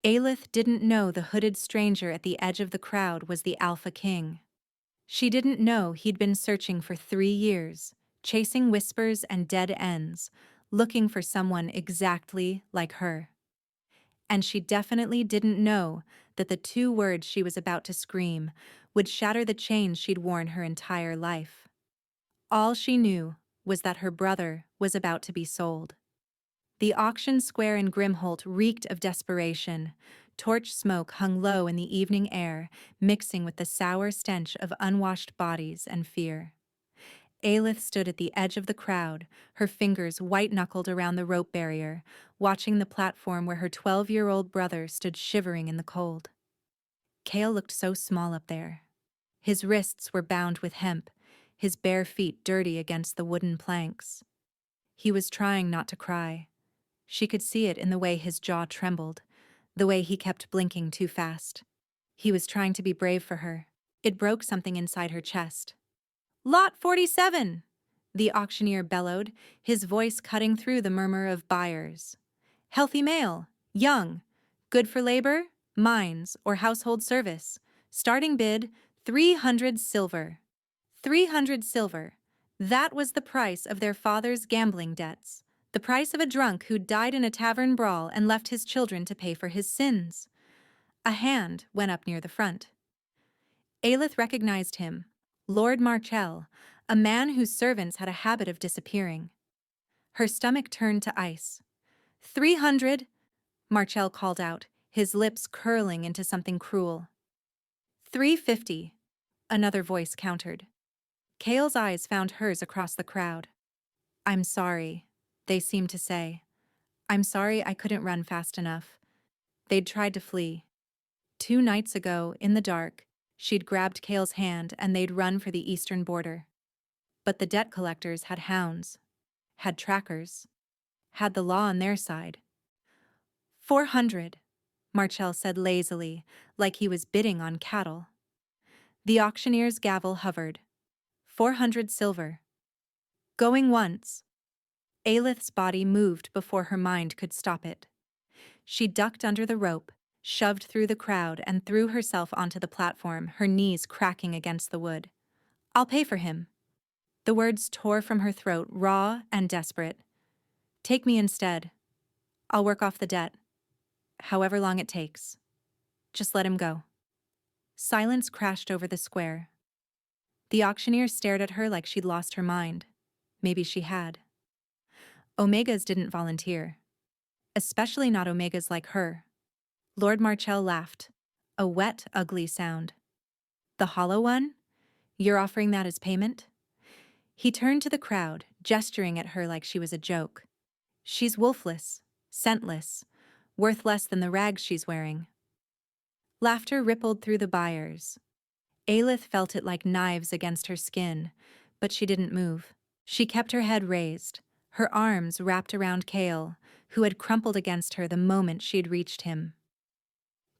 Aelith didn't know the hooded stranger at the edge of the crowd was the Alpha King. She didn't know he'd been searching for 3 years, chasing whispers and dead ends, looking for someone exactly like her. And she definitely didn't know that the 2 words she was about to scream would shatter the chains she'd worn her entire life. All she knew was that her brother was about to be sold. The auction square in Grimhalt reeked of desperation. Torch smoke hung low in the evening air, mixing with the sour stench of unwashed bodies and fear. Aelith stood at the edge of the crowd, her fingers white-knuckled around the rope barrier, watching the platform where her 12-year-old brother stood shivering in the cold. Cale looked so small up there. His wrists were bound with hemp, his bare feet dirty against the wooden planks. He was trying not to cry. She could see it in the way his jaw trembled, the way he kept blinking too fast. He was trying to be brave for her. It broke something inside her chest. "Lot 47!" the auctioneer bellowed, his voice cutting through the murmur of buyers. "Healthy male, young, good for labor, mines, or household service. Starting bid, 300 silver. 300 silver. That was the price of their father's gambling debts. The price of a drunk who died in a tavern brawl and left his children to pay for his sins." A hand went up near the front. Aelith recognized him, Lord Marchell, a man whose servants had a habit of disappearing. Her stomach turned to ice. 300, Marchell called out, his lips curling into something cruel. 350, another voice countered. Cale's eyes found hers across the crowd. "I'm sorry," they seemed to say. "I'm sorry I couldn't run fast enough." They'd tried to flee. 2 nights ago, in the dark, she'd grabbed Cale's hand and they'd run for the eastern border. But the debt collectors had hounds, had trackers, had the law on their side. 400, Marchell said lazily, like he was bidding on cattle. The auctioneer's gavel hovered. 400 silver. Going once. Aelith's body moved before her mind could stop it. She ducked under the rope, shoved through the crowd, and threw herself onto the platform, her knees cracking against the wood. "I'll pay for him." The words tore from her throat, raw and desperate. "Take me instead. I'll work off the debt. However long it takes. Just let him go." Silence crashed over the square. The auctioneer stared at her like she'd lost her mind. Maybe she had. Omegas didn't volunteer. Especially not Omegas like her. Lord Marchell laughed. A wet, ugly sound. "The hollow one? You're offering that as payment?" He turned to the crowd, gesturing at her like she was a joke. "She's wolfless, scentless, worth less than the rags she's wearing." Laughter rippled through the buyers. Aelith felt it like knives against her skin, but she didn't move. She kept her head raised, her arms wrapped around Cale, who had crumpled against her the moment she'd reached him.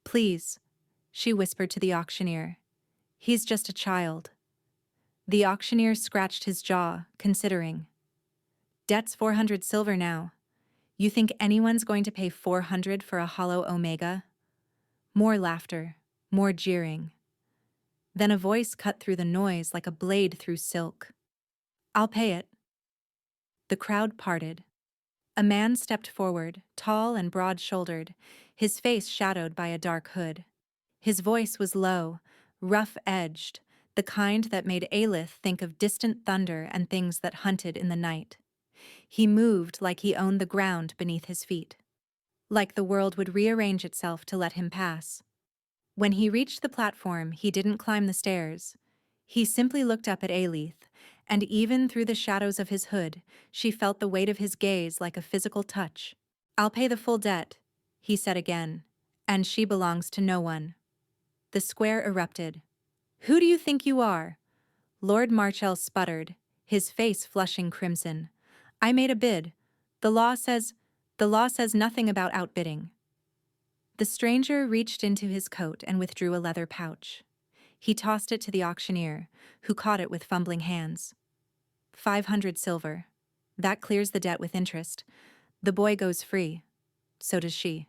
"Please," she whispered to the auctioneer. "He's just a child." The auctioneer scratched his jaw, considering. "Debt's 400 silver now. You think anyone's going to pay 400 for a hollow Omega?" More laughter, more jeering. Then a voice cut through the noise like a blade through silk. "I'll pay it." The crowd parted. A man stepped forward, tall and broad-shouldered, his face shadowed by a dark hood. His voice was low, rough-edged, the kind that made Aelith think of distant thunder and things that hunted in the night. He moved like he owned the ground beneath his feet. Like the world would rearrange itself to let him pass. When he reached the platform, he didn't climb the stairs. He simply looked up at Aelith, and even through the shadows of his hood, she felt the weight of his gaze like a physical touch. "I'll pay the full debt," he said again, "and she belongs to no one." The square erupted. "Who do you think you are?" Lord Marchell sputtered, his face flushing crimson. "I made a bid. The law says nothing about outbidding." The stranger reached into his coat and withdrew a leather pouch. He tossed it to the auctioneer, who caught it with fumbling hands. 500 silver. That clears the debt with interest. The boy goes free. So does she.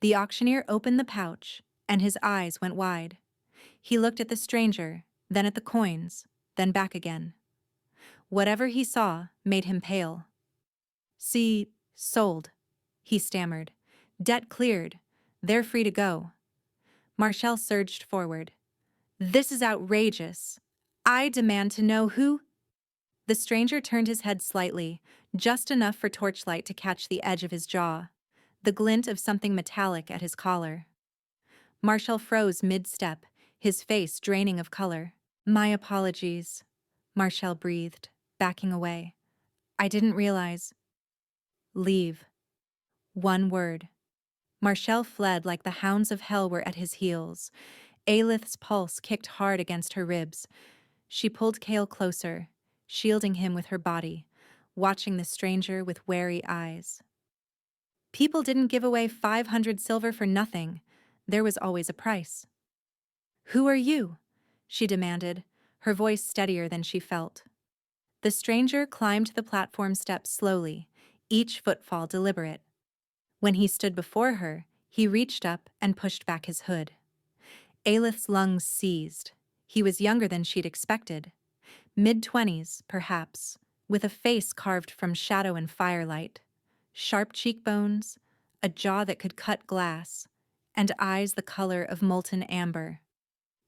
The auctioneer opened the pouch, and his eyes went wide. He looked at the stranger, then at the coins, then back again. Whatever he saw made him pale. "See, sold," he stammered. "Debt cleared. They're free to go." Marshall surged forward. "This is outrageous. I demand to know who—" The stranger turned his head slightly, just enough for torchlight to catch the edge of his jaw, the glint of something metallic at his collar. Marshall froze mid-step, his face draining of color. "My apologies," Marshall breathed, backing away. "I didn't realize—" "Leave." One word. Marshall fled like the hounds of hell were at his heels. Aelith's pulse kicked hard against her ribs. She pulled Cale closer, shielding him with her body, watching the stranger with wary eyes. People didn't give away 500 silver for nothing. There was always a price. "Who are you?" she demanded, her voice steadier than she felt. The stranger climbed the platform steps slowly, each footfall deliberate. When he stood before her, he reached up and pushed back his hood. Aelith's lungs seized. He was younger than she'd expected. Mid-20s, perhaps, with a face carved from shadow and firelight, sharp cheekbones, a jaw that could cut glass, and eyes the color of molten amber.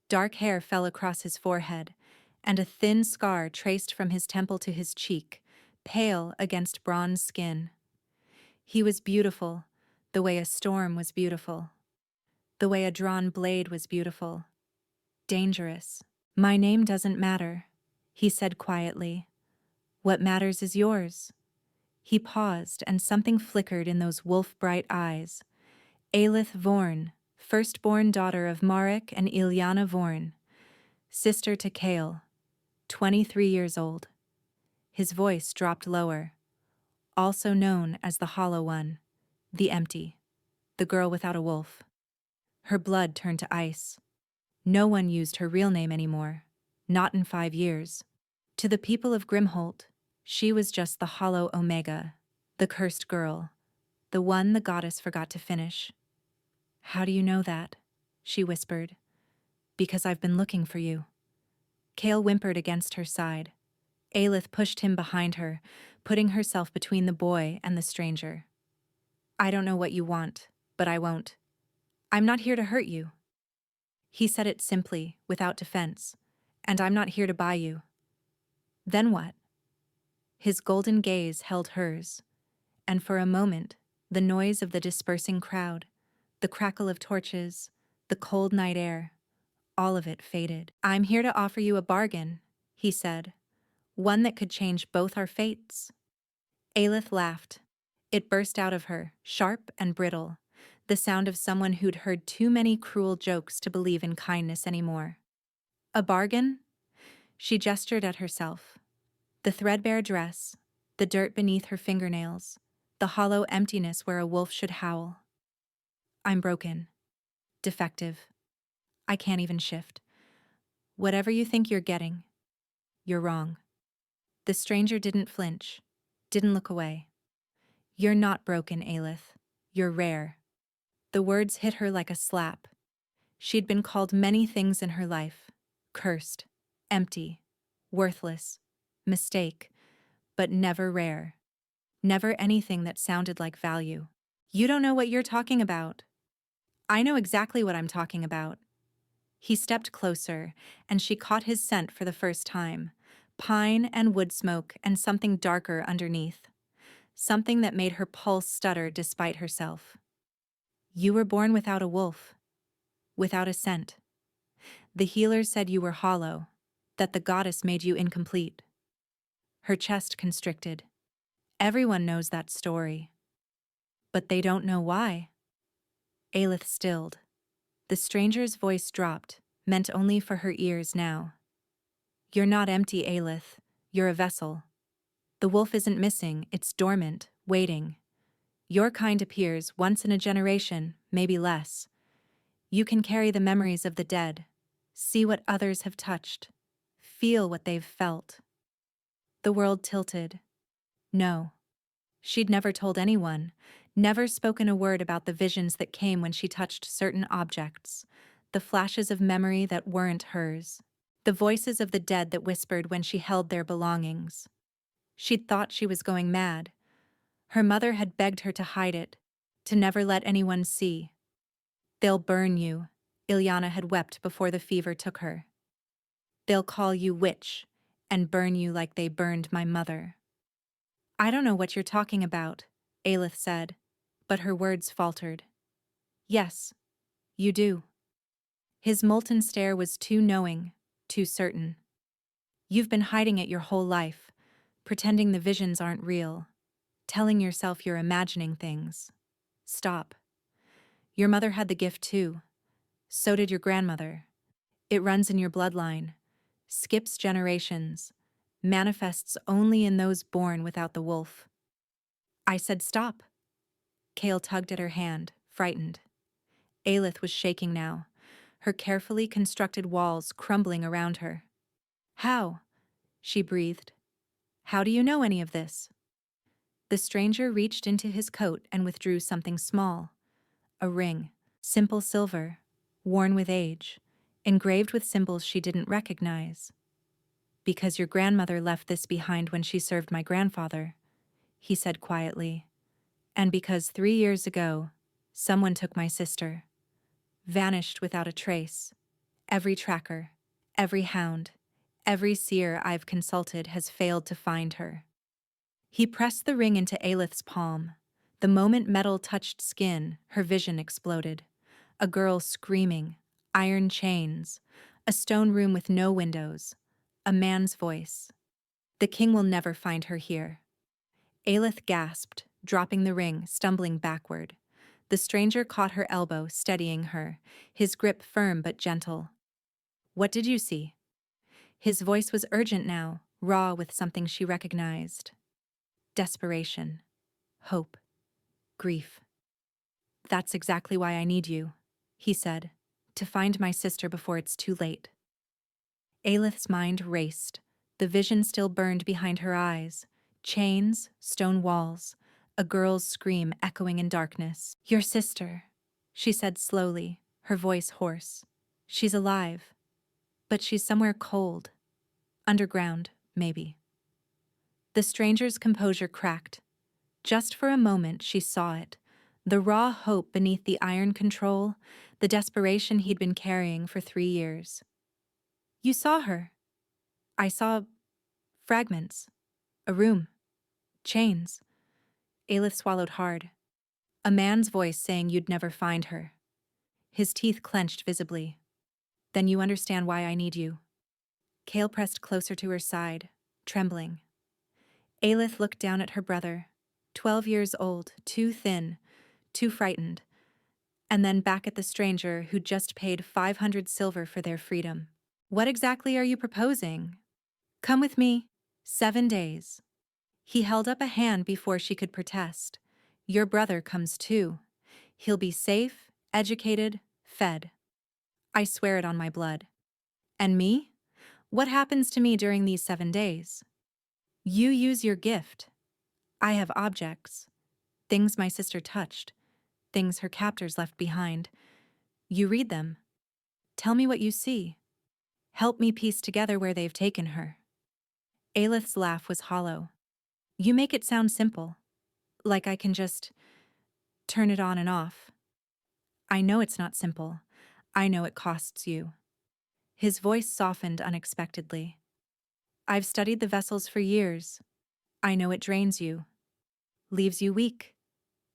Dark hair fell across his forehead, and a thin scar traced from his temple to his cheek, pale against bronze skin. He was beautiful, the way a storm was beautiful. The way a drawn blade was beautiful. Dangerous. "My name doesn't matter," he said quietly. "What matters is yours." He paused, and something flickered in those wolf-bright eyes. Aelith Vorn, firstborn daughter of Marek and Ilyana Vorn, sister to Cale, 23 years old. His voice dropped lower. Also known as the Hollow One, the Empty, the girl without a wolf. Her blood turned to ice. No one used her real name anymore, not in 5 years. To the people of Grimhalt, she was just the Hollow Omega, the cursed girl, the one the goddess forgot to finish. "How do you know that?" she whispered. "Because I've been looking for you." Cale whimpered against her side. Aelith pushed him behind her, putting herself between the boy and the stranger. "I don't know what you want, but I won't. I'm not here to hurt you." He said it simply, without defense. "And I'm not here to buy you." "Then what?" His golden gaze held hers, and for a moment, the noise of the dispersing crowd, the crackle of torches, the cold night air, all of it faded. "I'm here to offer you a bargain," he said. "One that could change both our fates." Aelith laughed. It burst out of her, sharp and brittle, the sound of someone who'd heard too many cruel jokes to believe in kindness anymore. "A bargain?" She gestured at herself. The threadbare dress, the dirt beneath her fingernails, the hollow emptiness where a wolf should howl. "I'm broken. Defective. I can't even shift. Whatever you think you're getting, you're wrong." The stranger didn't flinch, didn't look away. "You're not broken, Aelith. You're rare." The words hit her like a slap. She'd been called many things in her life. Cursed, empty, worthless, mistake, but never rare. Never anything that sounded like value. "You don't know what you're talking about." "I know exactly what I'm talking about." He stepped closer, and she caught his scent for the first time. Pine and wood smoke and something darker underneath. Something that made her pulse stutter despite herself. "You were born without a wolf. Without a scent. The healers said you were hollow, that the goddess made you incomplete." Her chest constricted. Everyone knows that story. But they don't know why. Aelith stilled. The stranger's voice dropped, meant only for her ears now. "You're not empty, Aelith. You're a vessel. The wolf isn't missing, it's dormant, waiting. Your kind appears once in a generation, maybe less. You can carry the memories of the dead, see what others have touched, feel what they've felt." The world tilted. No. She'd never told anyone, Never spoken a word about the visions that came when she touched certain objects, the flashes of memory that weren't hers, the voices of the dead that whispered when she held their belongings. She'd thought she was going mad. Her mother had begged her to hide it, to never let anyone see. "They'll burn you," Ilyana had wept before the fever took her. "They'll call you witch, and burn you like they burned my mother." "I don't know what you're talking about," Aelith said, but her words faltered. "Yes, you do." His molten stare was too knowing, too certain. "You've been hiding it your whole life, pretending the visions aren't real, telling yourself you're imagining things. Stop. Your mother had the gift too. So did your grandmother. It runs in your bloodline, skips generations, manifests only in those born without the wolf." I said stop. Kale tugged at her hand, frightened. Aelith was shaking now, her carefully constructed walls crumbling around her. "How?" she breathed. "How do you know any of this?" The stranger reached into his coat and withdrew something small. A ring, simple silver, worn with age, engraved with symbols she didn't recognize. "Because your grandmother left this behind when she served my grandfather," he said quietly. "And because 3 years ago, someone took my sister. Vanished without a trace. Every tracker, every hound, every seer I've consulted has failed to find her." He pressed the ring into Aelith's palm. The moment metal touched skin, her vision exploded. A girl screaming, iron chains, a stone room with no windows, a man's voice. "The king will never find her here." Aelith gasped, dropping the ring, stumbling backward. The stranger caught her elbow, steadying her, his grip firm but gentle. "What did you see?" His voice was urgent now, raw with something she recognized. Desperation, hope, grief. "That's exactly why I need you," he said, "to find my sister before it's too late." Aelith's mind raced. The vision still burned behind her eyes. Chains, stone walls, a girl's scream echoing in darkness. "Your sister," she said slowly, her voice hoarse. "She's alive, but she's somewhere cold. Underground, maybe." The stranger's composure cracked. Just for a moment she saw it, the raw hope beneath the iron control, the desperation he'd been carrying for 3 years. "You saw her." "I saw fragments, a room, chains." Aelith swallowed hard. A man's voice saying you'd never find her. His teeth clenched visibly. "Then you understand why I need you." Kale pressed closer to her side, trembling. Aelith looked down at her brother, 12 years old, too thin, too frightened, and then back at the stranger who'd just paid 500 silver for their freedom. "What exactly are you proposing?" "Come with me. 7 days." He held up a hand before she could protest. "Your brother comes too. He'll be safe, educated, fed. I swear it on my blood." "And me? What happens to me during these 7 days?" "You use your gift. I have objects. Things my sister touched. Things her captors left behind. You read them. Tell me what you see. Help me piece together where they've taken her." Aelith's laugh was hollow. "You make it sound simple. Like I can just turn it on and off. I know it's not simple. I know it costs you." His voice softened unexpectedly. "I've studied the vessels for years. I know it drains you. Leaves you weak.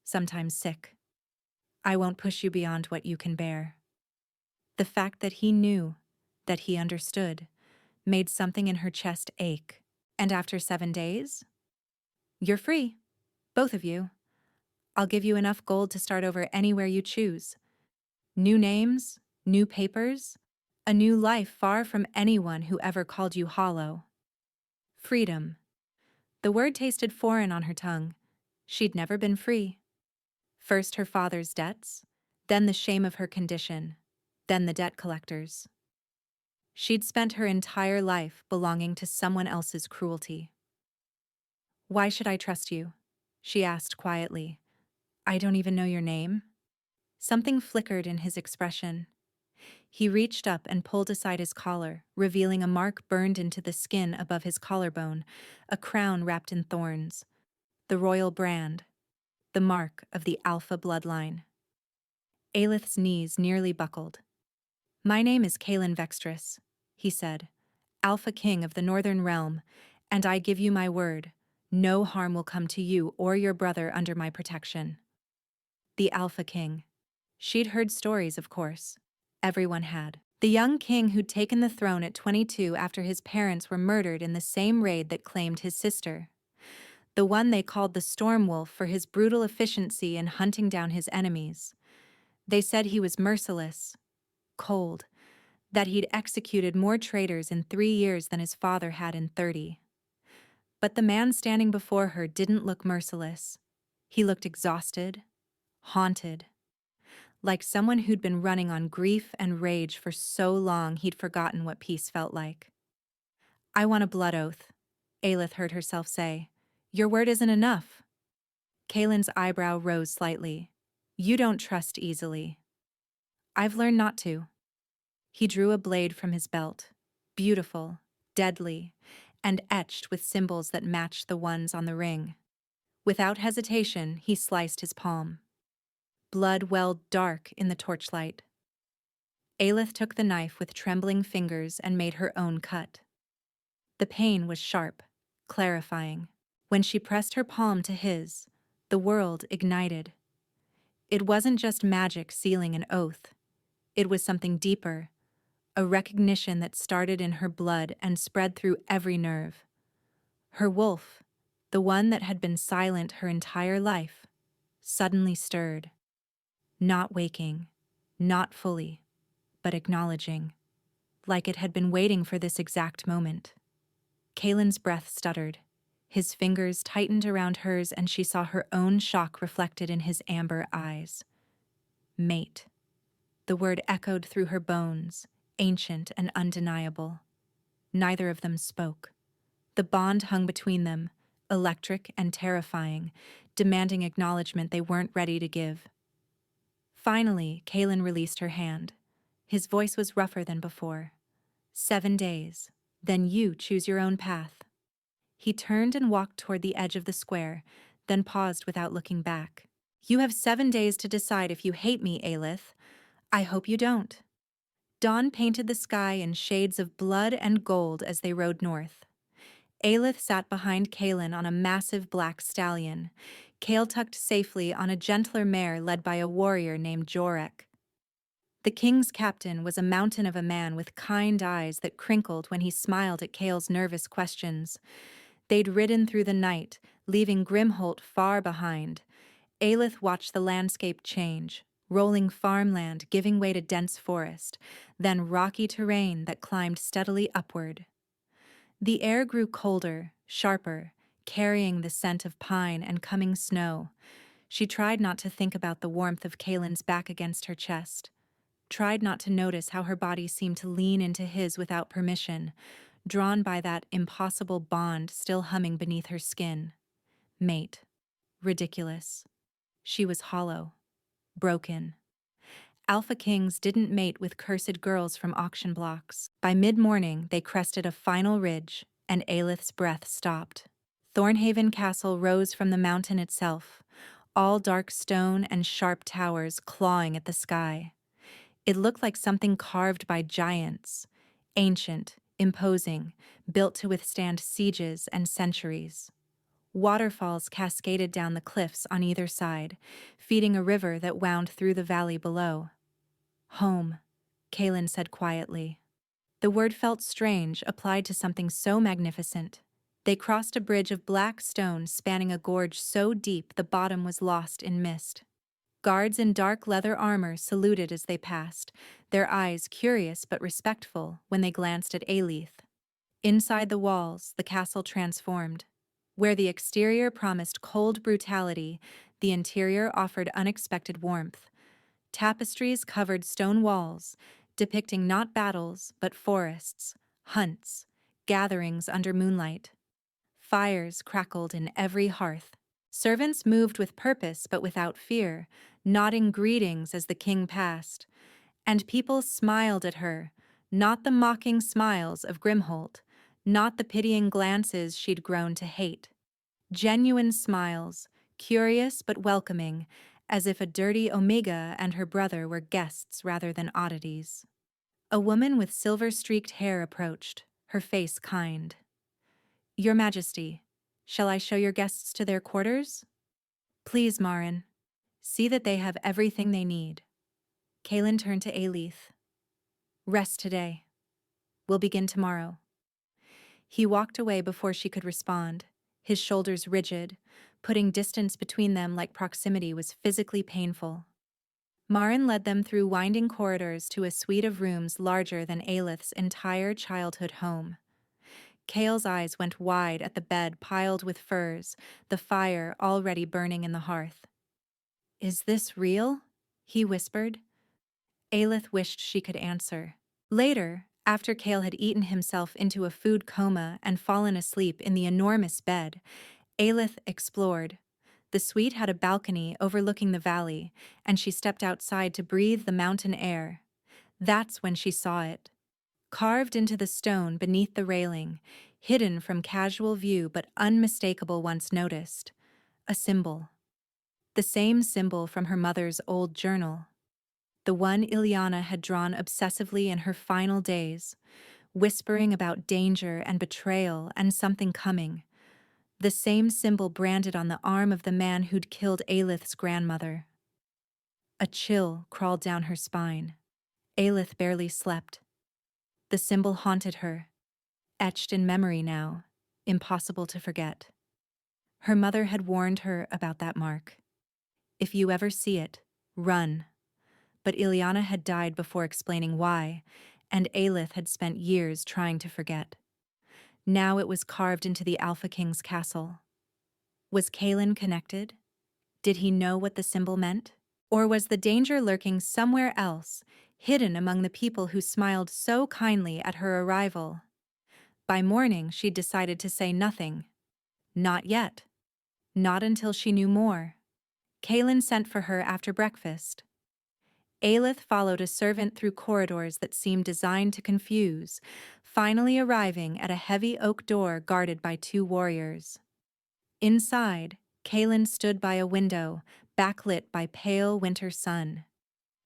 Sometimes sick. I won't push you beyond what you can bear." The fact that he knew, that he understood, made something in her chest ache. "And after 7 days? You're free. Both of you. I'll give you enough gold to start over anywhere you choose. New names, new papers, a new life far from anyone who ever called you hollow." Freedom. The word tasted foreign on her tongue. She'd never been free. First her father's debts, then the shame of her condition, then the debt collectors. She'd spent her entire life belonging to someone else's cruelty. "Why should I trust you?" she asked quietly. I don't even know your name? Something flickered in his expression. He reached up and pulled aside his collar, revealing a mark burned into the skin above his collarbone, a crown wrapped in thorns. The royal brand. The mark of the Alpha bloodline. Aelith's knees nearly buckled. My name is Kaelin Vextress, he said, Alpha King of the Northern Realm, and I give you my word, no harm will come to you or your brother under my protection. The Alpha King. She'd heard stories, of course. Everyone had. The young king who'd taken the throne at 22 after his parents were murdered in the same raid that claimed his sister. The one they called the Storm Wolf for his brutal efficiency in hunting down his enemies. They said he was merciless, cold, that he'd executed more traitors in 3 years than his father had in 30. But the man standing before her didn't look merciless. He looked exhausted, haunted, like someone who'd been running on grief and rage for so long he'd forgotten what peace felt like. I want a blood oath, Aelith heard herself say. Your word isn't enough. Kaelin's eyebrow rose slightly. You don't trust easily. I've learned not to. He drew a blade from his belt, beautiful, deadly, and etched with symbols that matched the ones on the ring. Without hesitation, he sliced his palm. Blood welled dark in the torchlight. Aelith took the knife with trembling fingers and made her own cut. The pain was sharp, clarifying. When she pressed her palm to his, the world ignited. It wasn't just magic sealing an oath. It was something deeper, a recognition that started in her blood and spread through every nerve. Her wolf, the one that had been silent her entire life, suddenly stirred. Not waking, not fully, but acknowledging, like it had been waiting for this exact moment. Kaelin's breath stuttered. His fingers tightened around hers and she saw her own shock reflected in his amber eyes. Mate. The word echoed through her bones, ancient and undeniable. Neither of them spoke. The bond hung between them, electric and terrifying, demanding acknowledgement they weren't ready to give. Finally, Kaelin released her hand. His voice was rougher than before. 7 days. Then you choose your own path. He turned and walked toward the edge of the square, then paused without looking back. You have 7 days to decide if you hate me, Aelith. I hope you don't. Dawn painted the sky in shades of blood and gold as they rode north. Aelith sat behind Kaelin on a massive black stallion, Kael tucked safely on a gentler mare led by a warrior named Jorek. The king's captain was a mountain of a man with kind eyes that crinkled when he smiled at Kael's nervous questions. They'd ridden through the night, leaving Grimhalt far behind. Aelith watched the landscape change, rolling farmland giving way to dense forest, then rocky terrain that climbed steadily upward. The air grew colder, sharper, carrying the scent of pine and coming snow. She tried not to think about the warmth of Kaelin's back against her chest, tried not to notice how her body seemed to lean into his without permission, drawn by that impossible bond still humming beneath her skin. Mate. Ridiculous. She was hollow. Broken. Alpha Kings didn't mate with cursed girls from auction blocks. By mid-morning, they crested a final ridge, and Aelith's breath stopped. Thornhaven Castle rose from the mountain itself, all dark stone and sharp towers clawing at the sky. It looked like something carved by giants, ancient, imposing, built to withstand sieges and centuries. Waterfalls cascaded down the cliffs on either side, feeding a river that wound through the valley below. Home, Kaelin said quietly. The word felt strange, applied to something so magnificent. They crossed a bridge of black stone spanning a gorge so deep the bottom was lost in mist. Guards in dark leather armor saluted as they passed, their eyes curious but respectful when they glanced at Aelith. Inside the walls, the castle transformed. Where the exterior promised cold brutality, the interior offered unexpected warmth. Tapestries covered stone walls, depicting not battles but forests, hunts, gatherings under moonlight. Fires crackled in every hearth. Servants moved with purpose but without fear, nodding greetings as the king passed. And people smiled at her, not the mocking smiles of Grimhalt, not the pitying glances she'd grown to hate. Genuine smiles, curious but welcoming, as if a dirty Omega and her brother were guests rather than oddities. A woman with silver-streaked hair approached, her face kind. "Your Majesty, shall I show your guests to their quarters?" "Please, Marin. See that they have everything they need." Kaelin turned to Aelith. "Rest today. We'll begin tomorrow." He walked away before she could respond, his shoulders rigid, putting distance between them like proximity was physically painful. Marin led them through winding corridors to a suite of rooms larger than Aelith's entire childhood home. Kael's eyes went wide at the bed piled with furs, the fire already burning in the hearth. "Is this real?" he whispered. Aelith wished she could answer. Later, after Kael had eaten himself into a food coma and fallen asleep in the enormous bed, Aelith explored. The suite had a balcony overlooking the valley, and she stepped outside to breathe the mountain air. That's when she saw it. Carved into the stone beneath the railing, hidden from casual view but unmistakable once noticed, a symbol. The same symbol from her mother's old journal. The one Ilyana had drawn obsessively in her final days, whispering about danger and betrayal and something coming. The same symbol branded on the arm of the man who'd killed Aelith's grandmother. A chill crawled down her spine. Aelith barely slept. The symbol haunted her, etched in memory now, impossible to forget. Her mother had warned her about that mark. If you ever see it, run. But Ilyana had died before explaining why, and Aelith had spent years trying to forget. Now it was carved into the Alpha King's castle. Was Kaelin connected? Did he know what the symbol meant? Or was the danger lurking somewhere else, hidden among the people who smiled so kindly at her arrival? By morning, she'd decided to say nothing. Not yet. Not until she knew more. Kaelin sent for her after breakfast. Aelith followed a servant through corridors that seemed designed to confuse, finally arriving at a heavy oak door guarded by 2 warriors. Inside, Kaelin stood by a window, backlit by pale winter sun.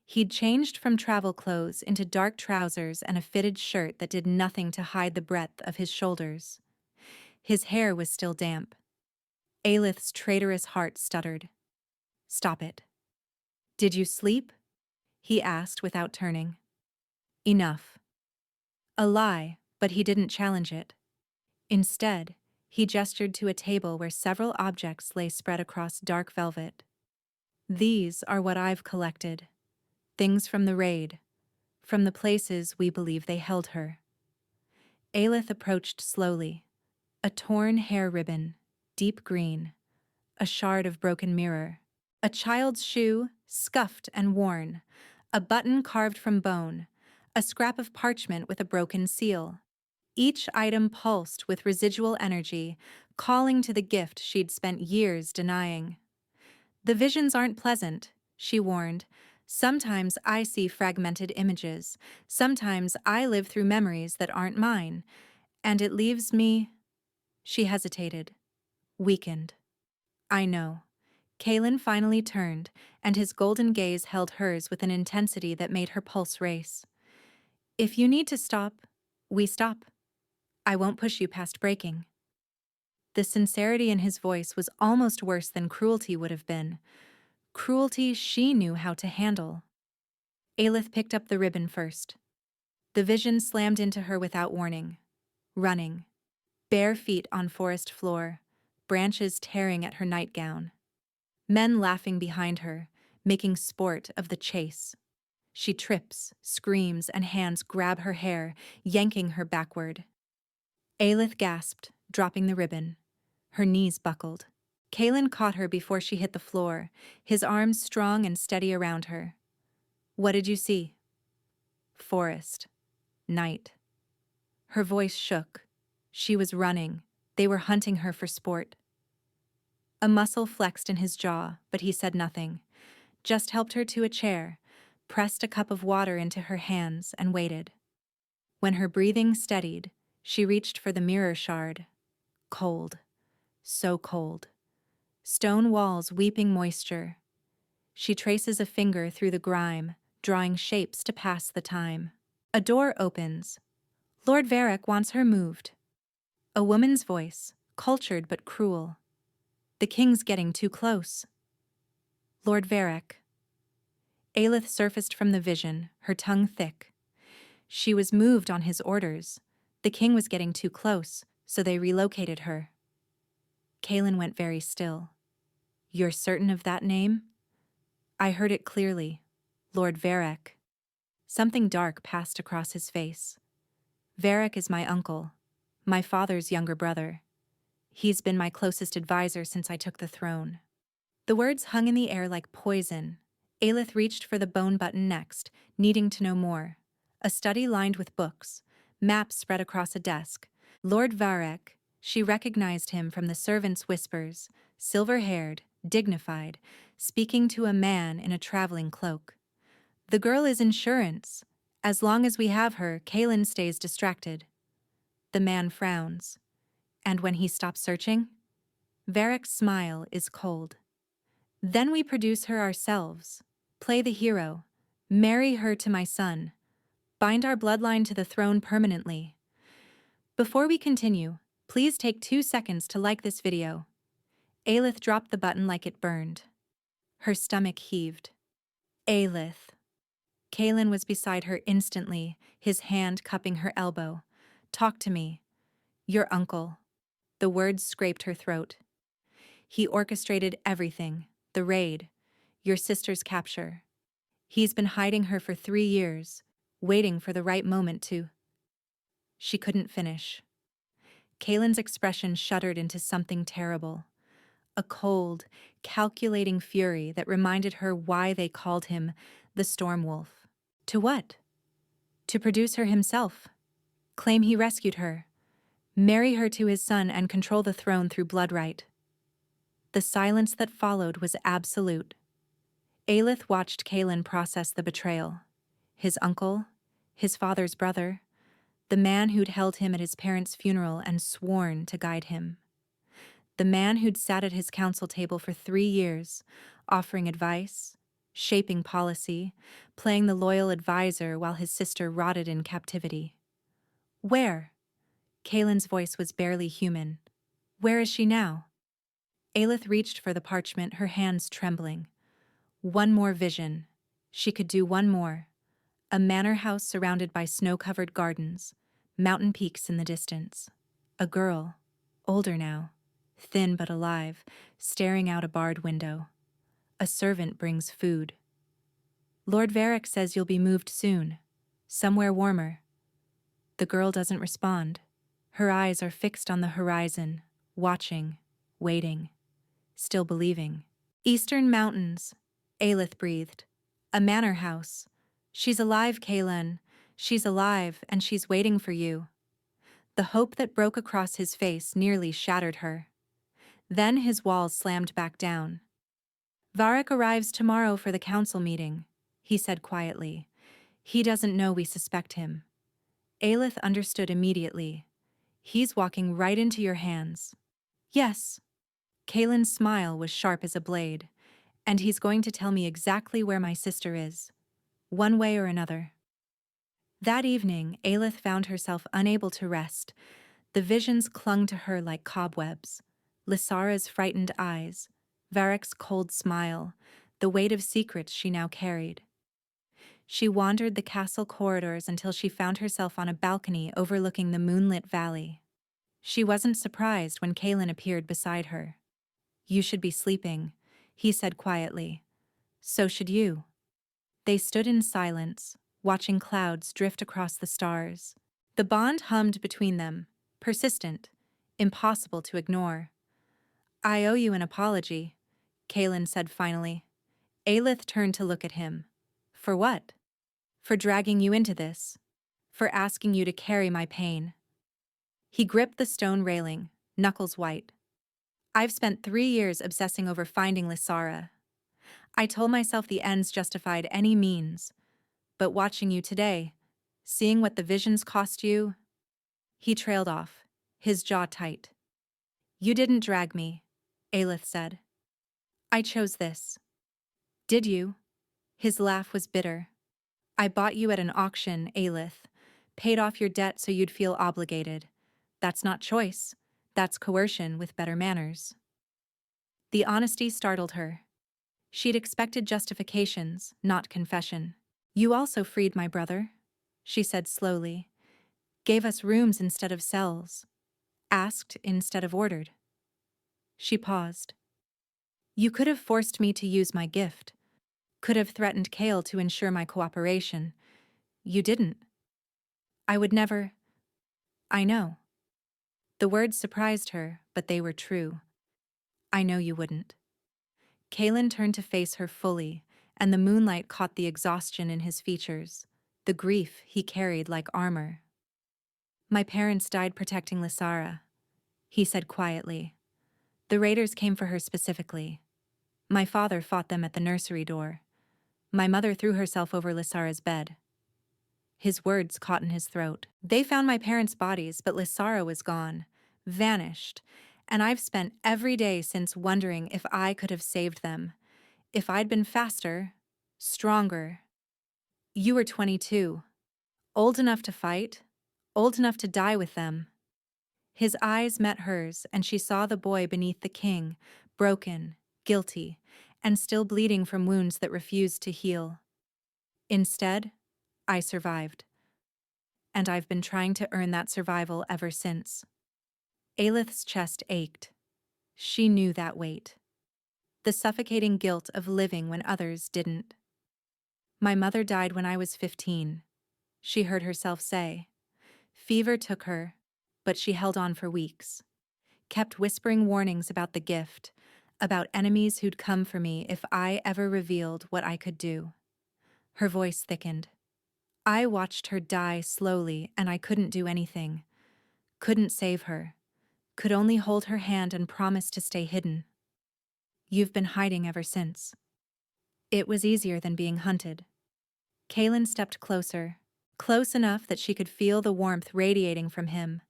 He'd changed from travel clothes into dark trousers and a fitted shirt that did nothing to hide the breadth of his shoulders. His hair was still damp. Aelith's traitorous heart stuttered. "Stop it." "Did you sleep?" he asked without turning. "Enough." A lie, but he didn't challenge it. Instead, he gestured to a table where several objects lay spread across dark velvet. "These are what I've collected. Things from the raid, from the places we believe they held her." Aelith approached slowly. A torn hair ribbon, deep green. A shard of broken mirror. A child's shoe, scuffed and worn. A button carved from bone. A scrap of parchment with a broken seal. Each item pulsed with residual energy, calling to the gift she'd spent years denying. "The visions aren't pleasant," she warned. "Sometimes I see fragmented images. Sometimes I live through memories that aren't mine. And it leaves me—" She hesitated, weakened. "I know." Kaelin finally turned, and his golden gaze held hers with an intensity that made her pulse race. "If you need to stop, we stop. I won't push you past breaking." The sincerity in his voice was almost worse than cruelty would have been. Cruelty she knew how to handle. Aelith picked up the ribbon first. The vision slammed into her without warning. Running. Bare feet on forest floor, branches tearing at her nightgown. Men laughing behind her, making sport of the chase. She trips, screams, and hands grab her hair, yanking her backward. Aelith gasped, dropping the ribbon. Her knees buckled. Kaelin caught her before she hit the floor, his arms strong and steady around her. "What did you see?" "Forest. Night." Her voice shook. She was running. They were hunting her for sport. A muscle flexed in his jaw, but he said nothing, just helped her to a chair, pressed a cup of water into her hands, and waited. When her breathing steadied, she reached for the mirror shard. Cold. So cold. Stone walls weeping moisture. She traces a finger through the grime, drawing shapes to pass the time. A door opens. Lord Varric wants her moved. A woman's voice, cultured but cruel. The king's getting too close. Lord Varric. Aelith surfaced from the vision, her tongue thick. She was moved on his orders. The king was getting too close, so they relocated her. Kaelin went very still. You're certain of that name? I heard it clearly. Lord Varric. Something dark passed across his face. Varric is my uncle, my father's younger brother. He's been my closest advisor since I took the throne. The words hung in the air like poison. Aelith reached for the bone button next, needing to know more. A study lined with books, maps spread across a desk. Lord Varric, she recognized him from the servants' whispers, silver-haired, dignified, speaking to a man in a traveling cloak. The girl is insurance. As long as we have her, Kaelin stays distracted. The man frowns. And when he stops searching? Varric's smile is cold. Then we produce her ourselves, play the hero, marry her to my son, bind our bloodline to the throne permanently. Before we continue, please take 2 seconds to like this video. Aelith dropped the button like it burned. Her stomach heaved. Aelith. Kaelin was beside her instantly, his hand cupping her elbow. Talk to me. Your uncle. The words scraped her throat. He orchestrated everything, the raid, your sister's capture. He's been hiding her for 3 years, waiting for the right moment to... She couldn't finish. Kaelin's expression shuddered into something terrible. A cold, calculating fury that reminded her why they called him the Storm Wolf. To what? To produce her himself. Claim he rescued her. Marry her to his son and control the throne through bloodright. The silence that followed was absolute. Aelith watched Kaelin process the betrayal. His uncle, his father's brother, the man who'd held him at his parents' funeral and sworn to guide him. The man who'd sat at his council table for 3 years, offering advice, shaping policy, playing the loyal advisor while his sister rotted in captivity. Where? Kaelin's voice was barely human. Where is she now? Aelith reached for the parchment, her hands trembling. One more vision. She could do one more. A manor house surrounded by snow-covered gardens, mountain peaks in the distance. A girl, older now, thin but alive, staring out a barred window. A servant brings food. Lord Varric says you'll be moved soon, somewhere warmer. The girl doesn't respond. Her eyes are fixed on the horizon, watching, waiting, still believing. Eastern mountains, Aelith breathed. A manor house. She's alive, Kaelin. She's alive, and she's waiting for you. The hope that broke across his face nearly shattered her. Then his walls slammed back down. Varric arrives tomorrow for the council meeting, he said quietly. He doesn't know we suspect him. Aelith understood immediately. He's walking right into your hands. Yes. Kaelin's smile was sharp as a blade. And he's going to tell me exactly where my sister is. One way or another. That evening, Aelith found herself unable to rest. The visions clung to her like cobwebs. Lysara's frightened eyes, Varric's cold smile, the weight of secrets she now carried. She wandered the castle corridors until she found herself on a balcony overlooking the moonlit valley. She wasn't surprised when Kaelin appeared beside her. You should be sleeping, he said quietly. So should you. They stood in silence, watching clouds drift across the stars. The bond hummed between them, persistent, impossible to ignore. I owe you an apology, Kaelin said finally. Aelith turned to look at him. For what? For dragging you into this. For asking you to carry my pain. He gripped the stone railing, knuckles white. I've spent 3 years obsessing over finding Lysara. I told myself the ends justified any means. But watching you today, seeing what the visions cost you. He trailed off, his jaw tight. You didn't drag me, Aelith said. I chose this. Did you? His laugh was bitter. I bought you at an auction, Aelith. Paid off your debt so you'd feel obligated. That's not choice. That's coercion with better manners. The honesty startled her. She'd expected justifications, not confession. You also freed my brother, she said slowly. Gave us rooms instead of cells. Asked instead of ordered. She paused. You could have forced me to use my gift. Could have threatened Kale to ensure my cooperation. You didn't. I would never. I know. The words surprised her, but they were true. I know you wouldn't. Kaelin turned to face her fully, and the moonlight caught the exhaustion in his features, the grief he carried like armor. My parents died protecting Lysara, he said quietly. The raiders came for her specifically. My father fought them at the nursery door. My mother threw herself over Lysara's bed. His words caught in his throat. They found my parents' bodies, but Lysara was gone, vanished, and I've spent every day since wondering if I could have saved them, if I'd been faster, stronger. You were 22, old enough to fight, old enough to die with them. His eyes met hers, and she saw the boy beneath the king, broken, guilty, and still bleeding from wounds that refused to heal. Instead, I survived. And I've been trying to earn that survival ever since. Aelith's chest ached. She knew that weight. The suffocating guilt of living when others didn't. My mother died when I was 15, she heard herself say. Fever took her, but she held on for weeks. Kept whispering warnings about the gift, about enemies who'd come for me if I ever revealed what I could do. Her voice thickened. I watched her die slowly, and I couldn't do anything. Couldn't save her. Could only hold her hand and promise to stay hidden. You've been hiding ever since. It was easier than being hunted. Kaelin stepped closer, close enough that she could feel the warmth radiating from him,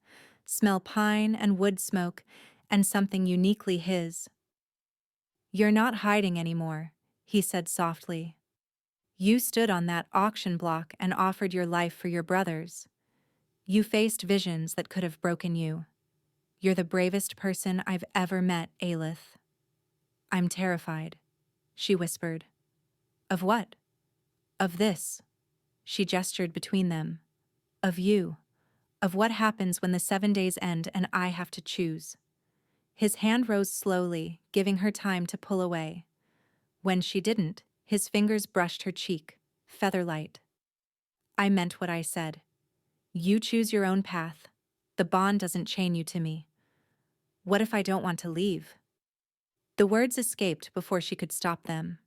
smell pine and wood smoke, and something uniquely his. You're not hiding anymore, he said softly. You stood on that auction block and offered your life for your brothers. You faced visions that could have broken you. You're the bravest person I've ever met, Aelith. I'm terrified, she whispered. Of what? Of this. She gestured between them. Of you. Of what happens when the 7 days end and I have to choose. His hand rose slowly, giving her time to pull away. When she didn't, his fingers brushed her cheek, feather-light. I meant what I said. You choose your own path. The bond doesn't chain you to me. What if I don't want to leave? The words escaped before she could stop them.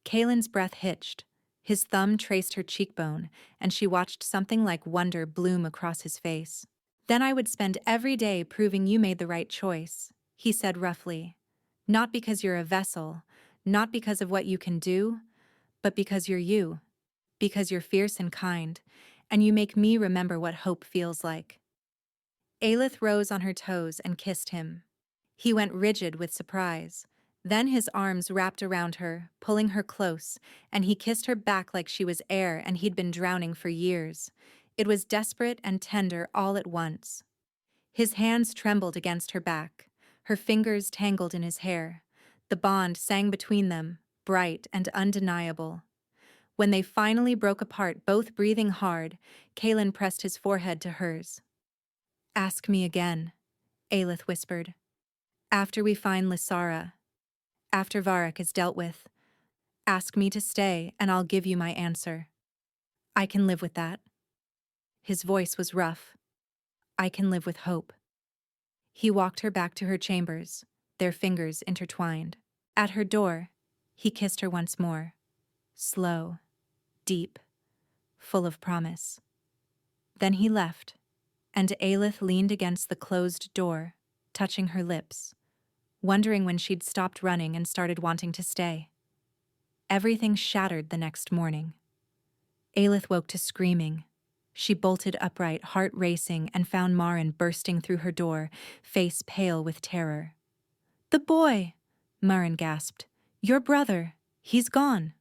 Kaelin's breath hitched. His thumb traced her cheekbone, and she watched something like wonder bloom across his face. Then I would spend every day proving you made the right choice, he said roughly. Not because you're a vessel, not because of what you can do, but because you're you. Because you're fierce and kind, and you make me remember what hope feels like. Aelith rose on her toes and kissed him. He went rigid with surprise. Then his arms wrapped around her, pulling her close, and he kissed her back like she was air and he'd been drowning for years. It was desperate and tender all at once. His hands trembled against her back, her fingers tangled in his hair. The bond sang between them, bright and undeniable. When they finally broke apart, both breathing hard, Kaelin pressed his forehead to hers. Ask me again, Aelith whispered. After we find Lysara, after Varric is dealt with, ask me to stay and I'll give you my answer. I can live with that. His voice was rough. I can live with hope. He walked her back to her chambers, their fingers intertwined. At her door, he kissed her once more. Slow, deep, full of promise. Then he left, and Aelith leaned against the closed door, touching her lips, wondering when she'd stopped running and started wanting to stay. Everything shattered the next morning. Aelith woke to screaming. She bolted upright, heart racing, and found Marin bursting through her door, face pale with terror. "The boy!" Marin gasped. "Your brother! He's gone!"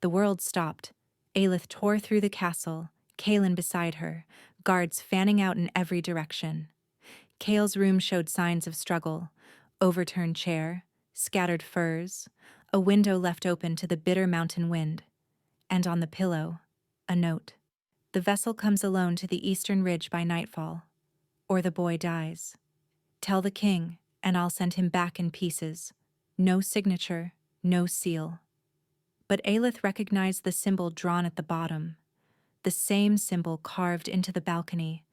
The world stopped. Aelith tore through the castle, Kaelin beside her, guards fanning out in every direction. Kael's room showed signs of struggle: overturned chair, scattered furs, a window left open to the bitter mountain wind. And on the pillow, a note. "The vessel comes alone to the eastern ridge by nightfall, or the boy dies. Tell the king, and I'll send him back in pieces. No signature, no seal." But Aelith recognized the symbol drawn at the bottom. The same symbol carved into the balcony.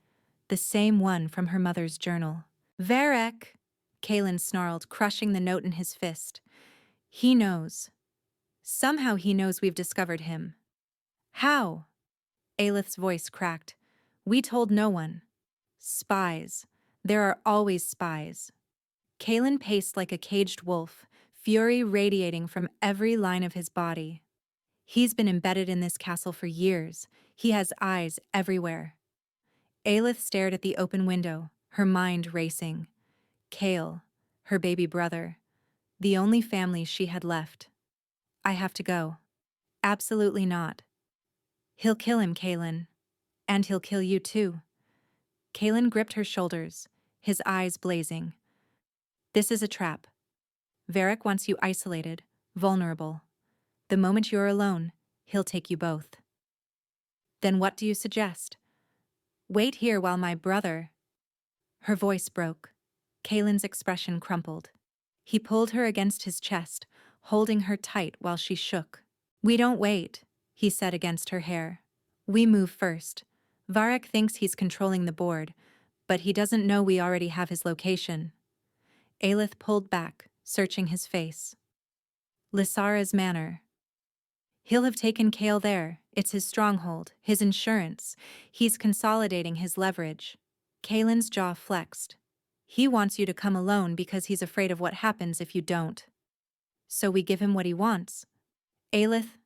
The same one from her mother's journal. "Varek!" Kaelin snarled, crushing the note in his fist. "He knows. Somehow he knows we've discovered him." "How?" Aelith's voice cracked. "We told no one." "Spies. There are always spies." Kaelin paced like a caged wolf, fury radiating from every line of his body. "He's been embedded in this castle for years. He has eyes everywhere." Aelith stared at the open window, her mind racing. Kael, her baby brother, the only family she had left. "I have to go." "Absolutely not." "He'll kill him, Kaelin. And he'll kill you too." Kaelin gripped her shoulders, his eyes blazing. "This is a trap. Varek wants you isolated, vulnerable. The moment you're alone, he'll take you both." "Then what do you suggest?" "Wait here while my brother—" Her voice broke. Kaelin's expression crumpled. He pulled her against his chest, holding her tight while she shook. "We don't wait," he said against her hair. "We move first. Varek thinks he's controlling the board, but he doesn't know we already have his location." Aelith pulled back, searching his face. "Lysara's manor. He'll have taken Kael there. It's his stronghold, his insurance. He's consolidating his leverage." Kaelin's jaw flexed. "He wants you to come alone because he's afraid of what happens if you don't. So we give him what he wants." "Aelith,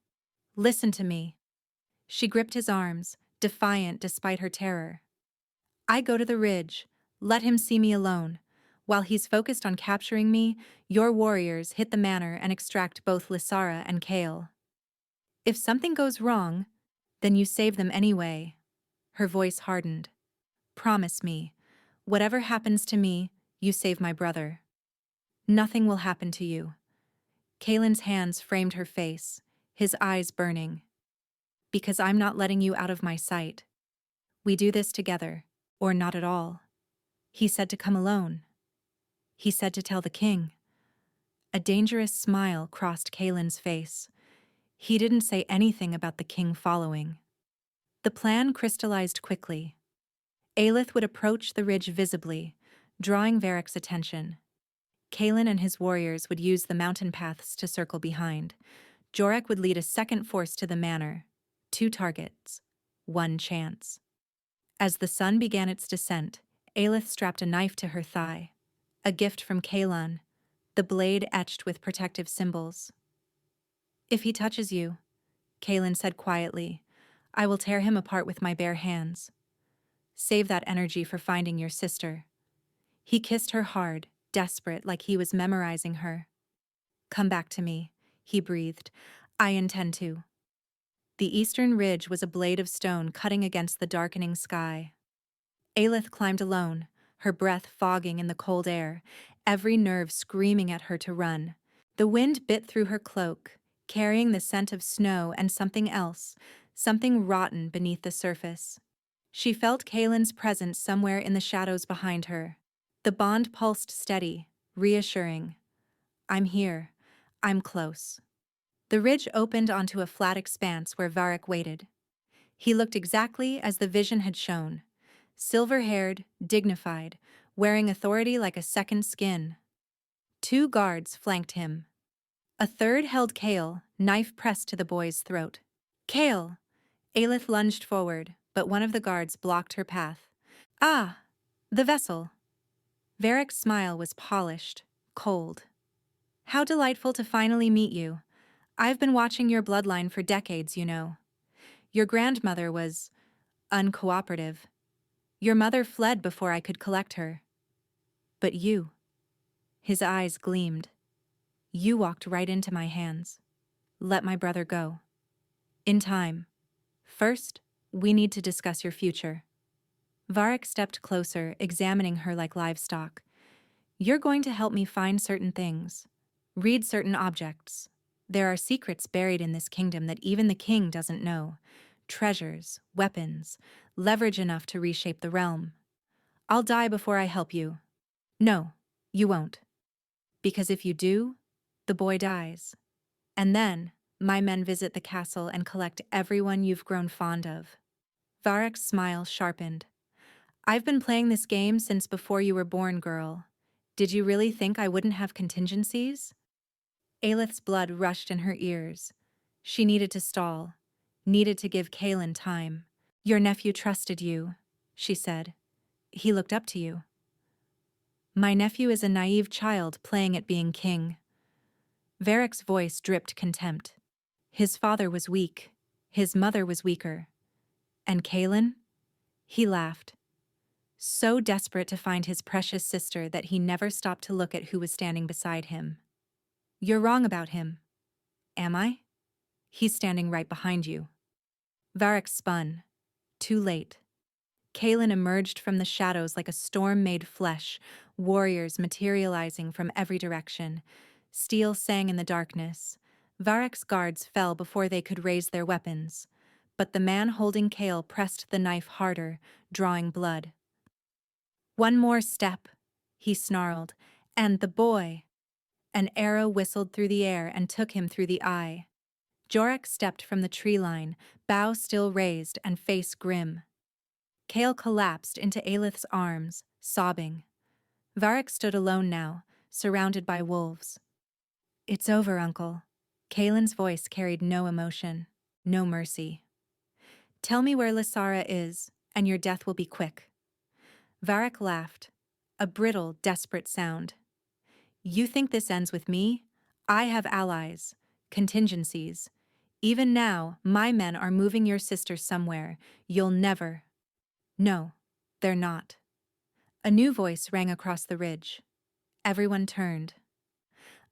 listen to me." She gripped his arms, defiant despite her terror. "I go to the ridge. Let him see me alone. While he's focused on capturing me, your warriors hit the manor and extract both Lysara and Kael. If something goes wrong, then you save them anyway." Her voice hardened. "Promise me, whatever happens to me, you save my brother." "Nothing will happen to you." Kaelin's hands framed her face, his eyes burning. "Because I'm not letting you out of my sight. We do this together, or not at all." He said to come alone. He said to tell the king. A dangerous smile crossed Kaelin's face. He didn't say anything about the king following. The plan crystallized quickly. Aelith would approach the ridge visibly, drawing Varek's attention. Kaelin and his warriors would use the mountain paths to circle behind. Jorek would lead a second force to the manor. 2 targets, 1 chance. As the sun began its descent, Aelith strapped a knife to her thigh. A gift from Kaelan, the blade etched with protective symbols. "If he touches you," Kaelin said quietly, "I will tear him apart with my bare hands. Save that energy for finding your sister." He kissed her hard, desperate, like he was memorizing her. "Come back to me," he breathed. "I intend to." The eastern ridge was a blade of stone cutting against the darkening sky. Aelith climbed alone, her breath fogging in the cold air, every nerve screaming at her to run. The wind bit through her cloak, carrying the scent of snow and something else, something rotten beneath the surface. She felt Kaelin's presence somewhere in the shadows behind her. The bond pulsed steady, reassuring. "I'm here. I'm close." The ridge opened onto a flat expanse where Varek waited. He looked exactly as the vision had shown. Silver-haired, dignified, wearing authority like a second skin. 2 guards flanked him. A third held Kael, knife pressed to the boy's throat. "Kael!" Aelith lunged forward, but one of the guards blocked her path. "Ah! The vessel." Varek's smile was polished, cold. How delightful to finally meet you. I've been watching your bloodline for decades, you know. Your grandmother was uncooperative. Your mother fled before I could collect her. But you. His eyes gleamed. You walked right into my hands. Let my brother go. In time. First, we need to discuss your future. Varric stepped closer, examining her like livestock. You're going to help me find certain things. Read certain objects. There are secrets buried in this kingdom that even the king doesn't know. Treasures, weapons, leverage enough to reshape the realm. I'll die before I help you. No, you won't. Because if you do, the boy dies. And then, my men visit the castle and collect everyone you've grown fond of. Varric's smile sharpened. I've been playing this game since before you were born, girl. Did you really think I wouldn't have contingencies? Aelith's blood rushed in her ears. She needed to stall, needed to give Kaelin time. Your nephew trusted you, she said. He looked up to you. My nephew is a naive child playing at being king. Varric's voice dripped contempt. His father was weak. His mother was weaker. And Kaelin? He laughed. So desperate to find his precious sister that he never stopped to look at who was standing beside him. You're wrong about him. Am I? He's standing right behind you. Varric spun. Too late. Kaelin emerged from the shadows like a storm made flesh, warriors materializing from every direction. Steel sang in the darkness. Varric's guards fell before they could raise their weapons. But the man holding Kael pressed the knife harder, drawing blood. One more step, he snarled, and the boy. An arrow whistled through the air and took him through the eye. Jorek stepped from the tree line, bow still raised and face grim. Kael collapsed into Aelith's arms, sobbing. Varric stood alone now, surrounded by wolves. It's over, Uncle. Kaelin's voice carried no emotion, no mercy. Tell me where Lysara is, and your death will be quick. Varric laughed, a brittle, desperate sound. You think this ends with me? I have allies, contingencies. Even now, my men are moving your sister somewhere. You'll never. No, they're not. A new voice rang across the ridge. Everyone turned.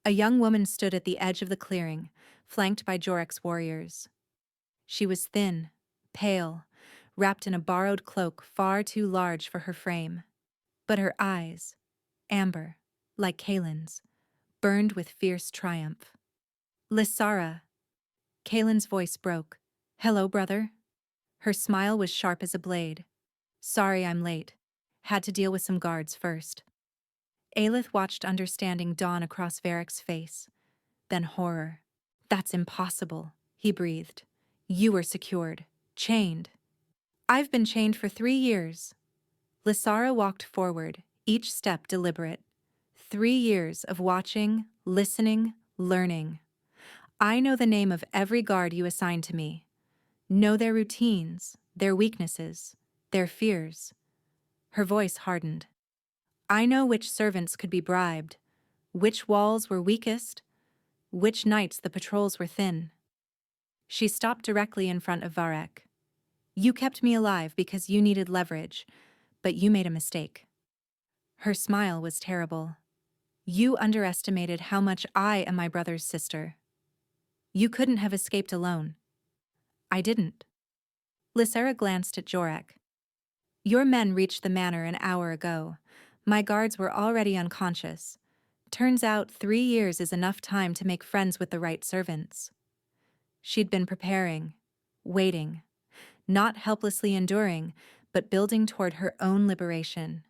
A young woman stood at the edge of the clearing, flanked by Jorek's warriors. She was thin, pale, wrapped in a borrowed cloak far too large for her frame. But her eyes, amber, like Kaelin's, burned with fierce triumph. Lysara. Kaelin's voice broke. Hello, brother? Her smile was sharp as a blade. Sorry I'm late. Had to deal with some guards first. Aelith watched understanding dawn across Varric's face. Then horror. That's impossible, he breathed. You were secured, chained. I've been chained for 3 years. Lysara walked forward, each step deliberate. 3 years of watching, listening, learning. I know the name of every guard you assigned to me. Know their routines, their weaknesses, their fears. Her voice hardened. I know which servants could be bribed, which walls were weakest, which nights the patrols were thin. She stopped directly in front of Varric. You kept me alive because you needed leverage, but you made a mistake. Her smile was terrible. You underestimated how much I am my brother's sister. You couldn't have escaped alone. I didn't. Lysara glanced at Jorek. Your men reached the manor an hour ago. My guards were already unconscious. Turns out 3 years is enough time to make friends with the right servants. She'd been preparing, waiting, not helplessly enduring, but building toward her own liberation.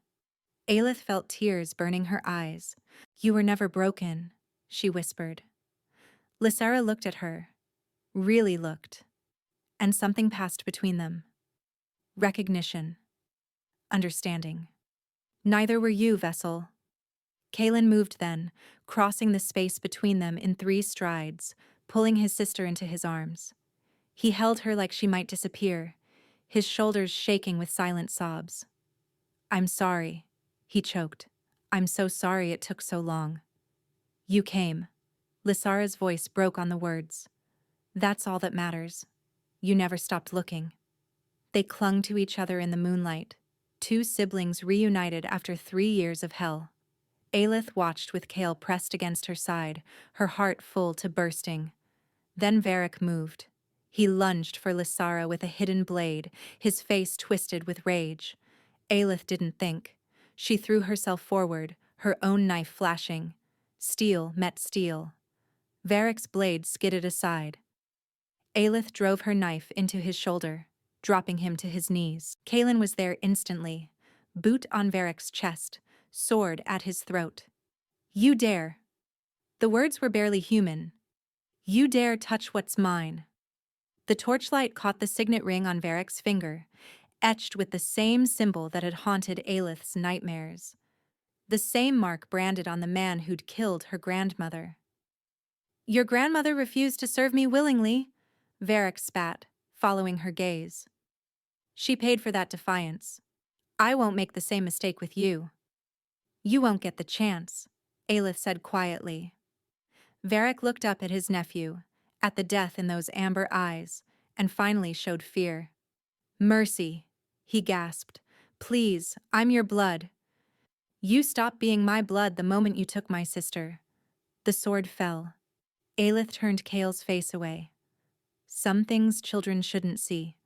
Aelith felt tears burning her eyes. You were never broken, she whispered. Lysara looked at her, really looked, and something passed between them. Recognition. Understanding. Neither were you, Vessel. Kaelin moved then, crossing the space between them in 3 strides, pulling his sister into his arms. He held her like she might disappear, his shoulders shaking with silent sobs. I'm sorry, he choked. I'm so sorry it took so long. You came. Lysara's voice broke on the words. That's all that matters. You never stopped looking. They clung to each other in the moonlight, two siblings reunited after 3 years of hell. Aelith watched with Kale pressed against her side, her heart full to bursting. Then Varric moved. He lunged for Lysara with a hidden blade, his face twisted with rage. Aelith didn't think. She threw herself forward, her own knife flashing. Steel met steel. Varric's blade skidded aside. Aelith drove her knife into his shoulder, dropping him to his knees. Kaelin was there instantly, boot on Varric's chest, sword at his throat. You dare. The words were barely human. You dare touch what's mine. The torchlight caught the signet ring on Varric's finger, etched with the same symbol that had haunted Aelith's nightmares. The same mark branded on the man who'd killed her grandmother. Your grandmother refused to serve me willingly, Varric spat, following her gaze. She paid for that defiance. I won't make the same mistake with you. You won't get the chance, Aelith said quietly. Varric looked up at his nephew, at the death in those amber eyes, and finally showed fear. Mercy, he gasped. Please, I'm your blood. You stopped being my blood the moment you took my sister. The sword fell. Aelith turned Kale's face away. Some things children shouldn't see.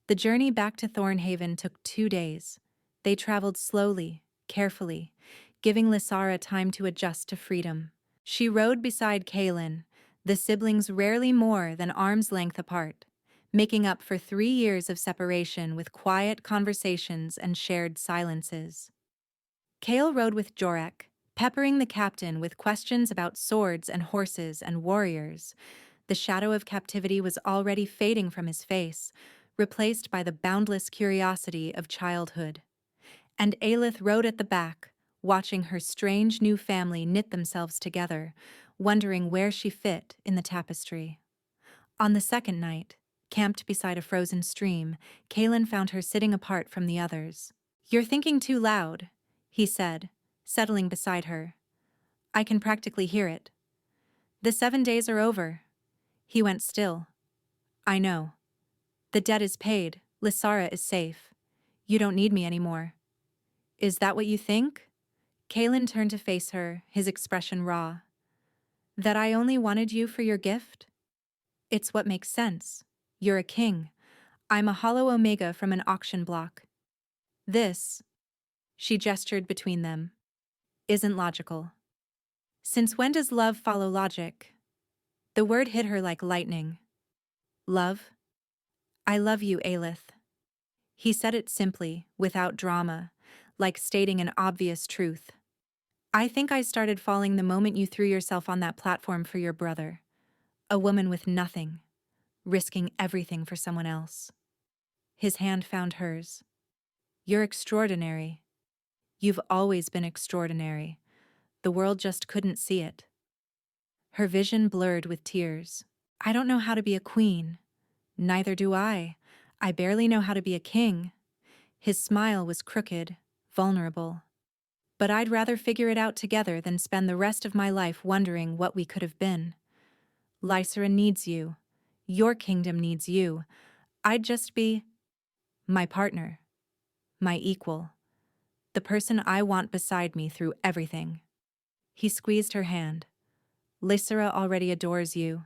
The journey back to Thornhaven took 2 days. They traveled slowly, carefully, giving Lysara time to adjust to freedom. She rode beside Kaelin, the siblings rarely more than arm's length apart, making up for 3 years of separation with quiet conversations and shared silences. Kale rode with Jorek, peppering the captain with questions about swords and horses and warriors. The shadow of captivity was already fading from his face, replaced by the boundless curiosity of childhood. And Aelith rode at the back, watching her strange new family knit themselves together, wondering where she fit in the tapestry. On the second night, camped beside a frozen stream, Kaelin found her sitting apart from the others. You're thinking too loud, he said, settling beside her. I can practically hear it. The 7 days are over. He went still. I know. The debt is paid. Lysara is safe. You don't need me anymore. Is that what you think? Kaelin turned to face her, his expression raw. That I only wanted you for your gift? It's what makes sense. You're a king. I'm a hollow omega from an auction block. This, she gestured between them, isn't logical. Since when does love follow logic? The word hit her like lightning. Love? I love you, Aelith. He said it simply, without drama, like stating an obvious truth. I think I started falling the moment you threw yourself on that platform for your brother. A woman with nothing, risking everything for someone else. His hand found hers. You're extraordinary. You've always been extraordinary. The world just couldn't see it. Her vision blurred with tears. I don't know how to be a queen. Neither do I. I barely know how to be a king. His smile was crooked, vulnerable. But I'd rather figure it out together than spend the rest of my life wondering what we could have been. Lysara needs you. Your kingdom needs you. I'd just be my partner, my equal, the person I want beside me through everything. He squeezed her hand. Lysara already adores you.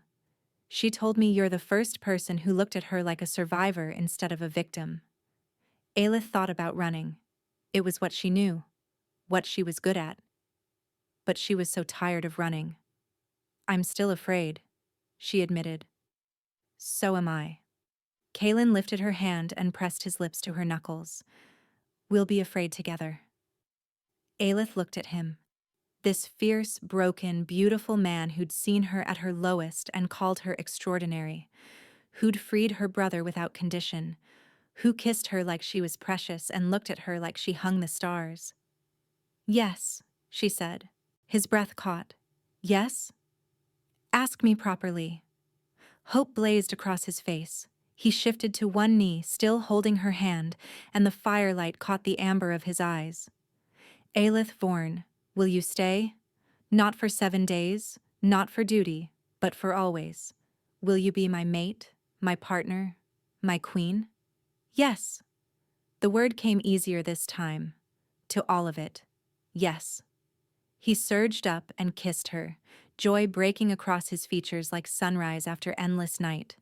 She told me you're the first person who looked at her like a survivor instead of a victim. Aelith thought about running. It was what she knew, what she was good at. But she was so tired of running. I'm still afraid, she admitted. So am I. Kaelin lifted her hand and pressed his lips to her knuckles. We'll be afraid together. Aelith looked at him. This fierce, broken, beautiful man who'd seen her at her lowest and called her extraordinary, who'd freed her brother without condition, who kissed her like she was precious and looked at her like she hung the stars. Yes, she said. His breath caught. Yes? Ask me properly. Hope blazed across his face. He shifted to one knee, still holding her hand, and the firelight caught the amber of his eyes. Aelith Vorn, will you stay? Not for 7 days, not for duty, but for always. Will you be my mate, my partner, my queen? Yes. The word came easier this time. To all of it. Yes. He surged up and kissed her, joy breaking across his features like sunrise after endless night.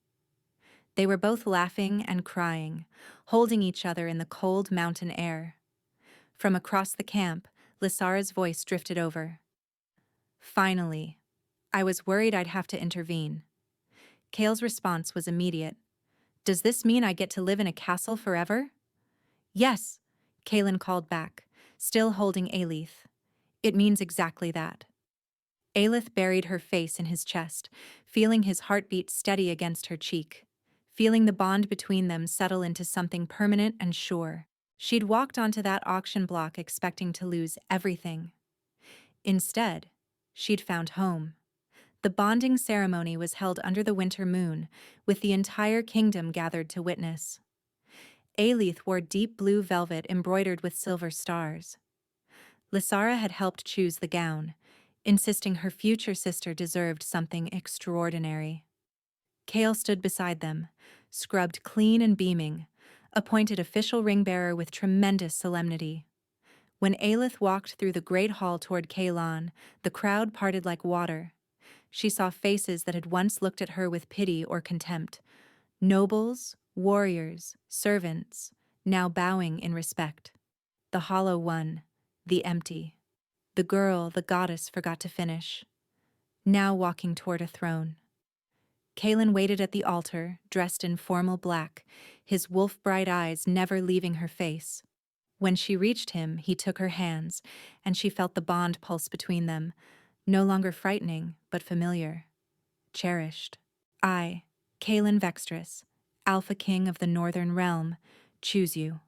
They were both laughing and crying, holding each other in the cold mountain air. From across the camp, Lysara's voice drifted over. Finally. I was worried I'd have to intervene. Kale's response was immediate. Does this mean I get to live in a castle forever? Yes, Kaelin called back, still holding Aelith. It means exactly that. Aelith buried her face in his chest, feeling his heartbeat steady against her cheek. Feeling the bond between them settle into something permanent and sure. She'd walked onto that auction block expecting to lose everything. Instead, she'd found home. The bonding ceremony was held under the winter moon, with the entire kingdom gathered to witness. Aelith wore deep blue velvet embroidered with silver stars. Lysara had helped choose the gown, insisting her future sister deserved something extraordinary. Kale stood beside them, scrubbed clean and beaming, appointed official ring-bearer with tremendous solemnity. When Aelith walked through the great hall toward Kaelan, the crowd parted like water. She saw faces that had once looked at her with pity or contempt. Nobles, warriors, servants, now bowing in respect. The hollow one, the empty. The girl the goddess forgot to finish. Now walking toward a throne. Kaelin waited at the altar, dressed in formal black, his wolf-bright eyes never leaving her face. When she reached him, he took her hands, and she felt the bond pulse between them, no longer frightening, but familiar. Cherished. I, Kaelin Vextress, Alpha King of the Northern Realm, choose you,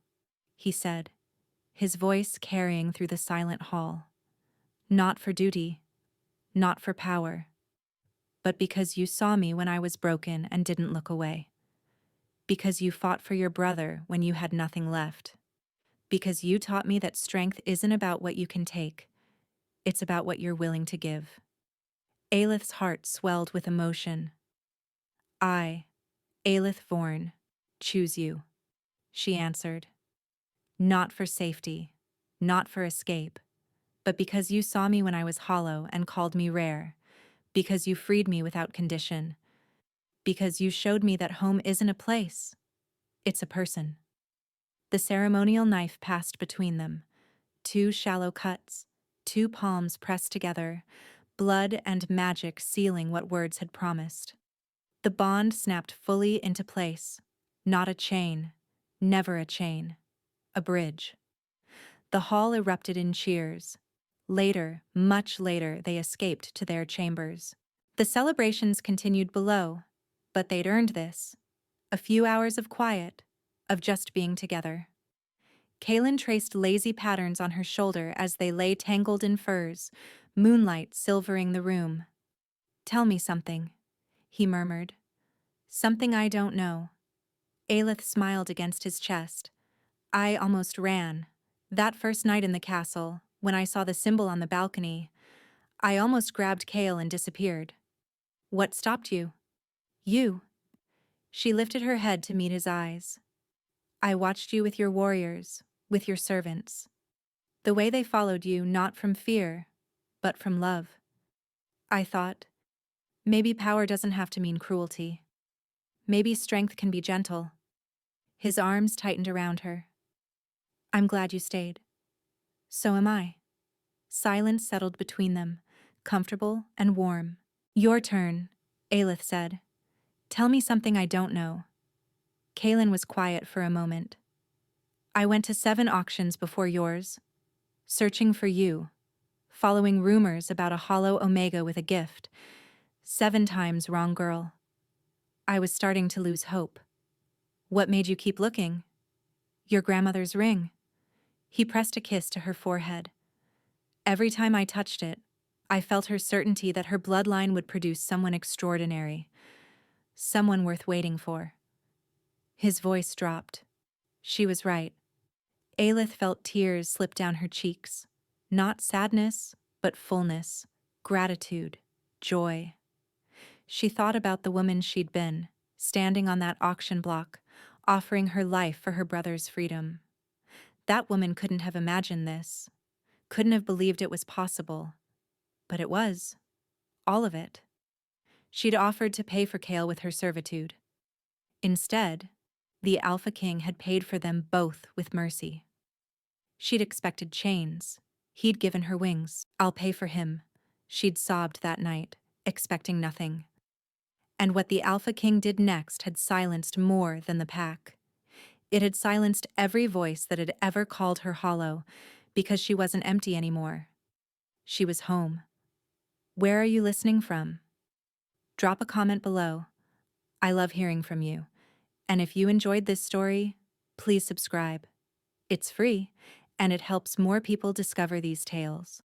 he said, his voice carrying through the silent hall. Not for duty, not for power, but because you saw me when I was broken and didn't look away. Because you fought for your brother when you had nothing left. Because you taught me that strength isn't about what you can take, it's about what you're willing to give. Aelith's heart swelled with emotion. I, Aelith Vorn, choose you, she answered. Not for safety, not for escape, but because you saw me when I was hollow and called me rare, because you freed me without condition, because you showed me that home isn't a place, it's a person. The ceremonial knife passed between them, 2 shallow cuts, 2 palms pressed together, blood and magic sealing what words had promised. The bond snapped fully into place, not a chain, never a chain, a bridge. The hall erupted in cheers. Later, much later, they escaped to their chambers. The celebrations continued below, but they'd earned this. A few hours of quiet, of just being together. Kaelin traced lazy patterns on her shoulder as they lay tangled in furs, moonlight silvering the room. Tell me something, he murmured. Something I don't know. Aelith smiled against his chest. I almost ran. That first night in the castle, when I saw the symbol on the balcony, I almost grabbed Kale and disappeared. What stopped you? You. She lifted her head to meet his eyes. I watched you with your warriors, with your servants. The way they followed you not from fear, but from love. I thought, maybe power doesn't have to mean cruelty. Maybe strength can be gentle. His arms tightened around her. I'm glad you stayed. So am I. Silence settled between them, comfortable and warm. Your turn, Aelith said. Tell me something I don't know. Kaelin was quiet for a moment. I went to 7 auctions before yours, searching for you, following rumors about a hollow Omega with a gift. 7 times wrong girl. I was starting to lose hope. What made you keep looking? Your grandmother's ring. He pressed a kiss to her forehead. Every time I touched it, I felt her certainty that her bloodline would produce someone extraordinary, someone worth waiting for. His voice dropped. She was right. Aelith felt tears slip down her cheeks. Not sadness, but fullness. gratitude, joy. She thought about the woman she'd been, standing on that auction block, offering her life for her brother's freedom. That woman couldn't have imagined this, couldn't have believed it was possible. But it was. All of it. She'd offered to pay for Kale with her servitude. Instead, the Alpha King had paid for them both with mercy. She'd expected chains. He'd given her wings. "I'll pay for him," she'd sobbed that night, expecting nothing. And what the Alpha King did next had silenced more than the pack. It had silenced every voice that had ever called her hollow, because she wasn't empty anymore. She was home. Where are you listening from? Drop a comment below. I love hearing from you. And if you enjoyed this story, please subscribe. It's free, and it helps more people discover these tales.